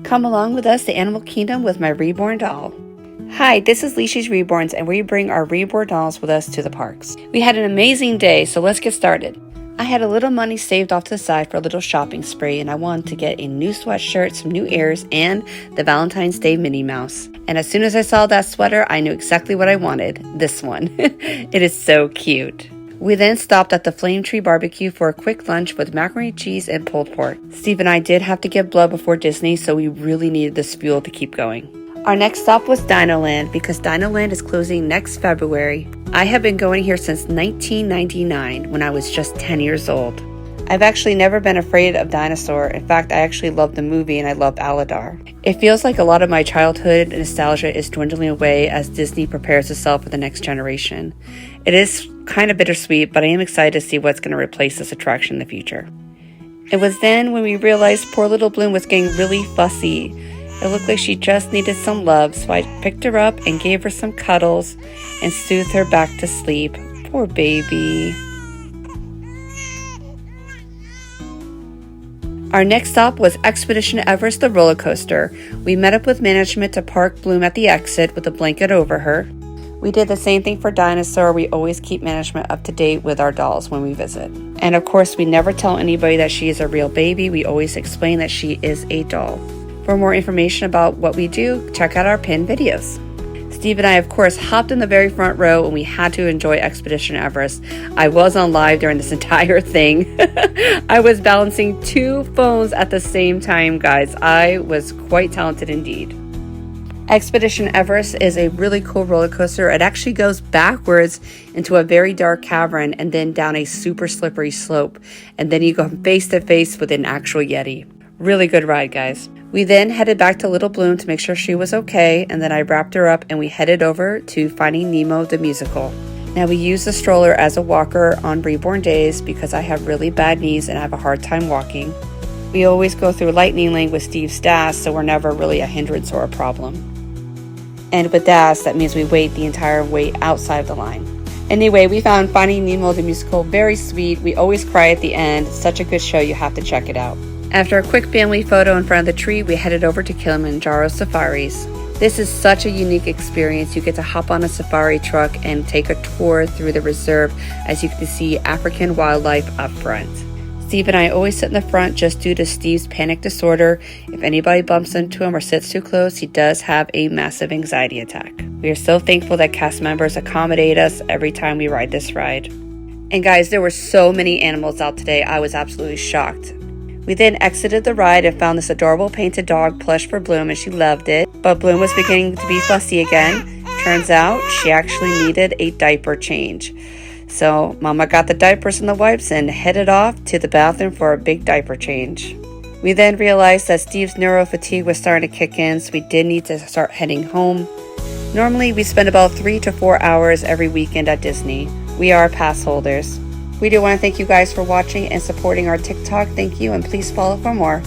Come along with us to Animal Kingdom with my Reborn doll. Hi, this is Leashy's Reborns, and we bring our Reborn dolls with us to the parks. We had an amazing day, so let's get started. I had a little money saved off to the side for a little shopping spree, and I wanted to get a new sweatshirt, some new ears, and the Valentine's Day Minnie Mouse. And as soon as I saw that sweater, I knew exactly what I wanted. This one. It is so cute. We then stopped at the Flame Tree Barbecue for a quick lunch with macaroni and cheese and pulled pork. Steve and I did have to give blood before Disney, so we really needed this fuel to keep going. Our next stop was Dinoland because Dinoland is closing next February. I have been going here since 1999 when I was just 10 years old. I've actually never been afraid of dinosaur. In fact, I actually love the movie and I love Aladar. It feels like a lot of my childhood nostalgia is dwindling away as Disney prepares itself for the next generation. It is kind of bittersweet, but I am excited to see what's going to replace this attraction in the future. It was then when we realized poor little Bloom was getting really fussy. It looked like she just needed some love, so I picked her up and gave her some cuddles and soothed her back to sleep. Poor baby. Our next stop was Expedition Everest, the roller coaster. We met up with management to park Bloom at the exit with a blanket over her. We did the same thing for Dinosaur. We always keep management up to date with our dolls when we visit. And of course, we never tell anybody that she is a real baby. We always explain that she is a doll. For more information about what we do, check out our pinned videos. Steve and I, of course, hopped in the very front row and we had to enjoy Expedition Everest. I was on live during this entire thing. I was balancing 2 phones at the same time, guys. I was quite talented indeed. Expedition Everest is a really cool roller coaster. It actually goes backwards into a very dark cavern and then down a super slippery slope. And then you go face to face with an actual Yeti. Really good ride, guys. We then headed back to Little Bloom to make sure she was okay, and then I wrapped her up and we headed over to Finding Nemo the musical. Now we use the stroller as a walker on Reborn days because I have really bad knees and I have a hard time walking. We always go through Lightning Lane with Steve's DAS, so we're never really a hindrance or a problem. And with DAS, that means we wait the entire way outside of the line. Anyway, we found Finding Nemo the musical very sweet. We always cry at the end. It's such a good show, you have to check it out. After a quick family photo in front of the tree, we headed over to Kilimanjaro Safaris. This is such a unique experience. You get to hop on a safari truck and take a tour through the reserve as you can see African wildlife up front. Steve and I always sit in the front just due to Steve's panic disorder. If anybody bumps into him or sits too close, he does have a massive anxiety attack. We are so thankful that cast members accommodate us every time we ride this ride. And guys, there were so many animals out today. I was absolutely shocked. We then exited the ride and found this adorable painted dog plush for Bloom and she loved it. But Bloom was beginning to be fussy again. Turns out she actually needed a diaper change. So Mama got the diapers and the wipes and headed off to the bathroom for a big diaper change. We then realized that Steve's neurofatigue was starting to kick in, so we did need to start heading home. Normally we spend about 3 to 4 hours every weekend at Disney. We are pass holders. We do want to thank you guys for watching and supporting our TikTok. Thank you, and please follow for more.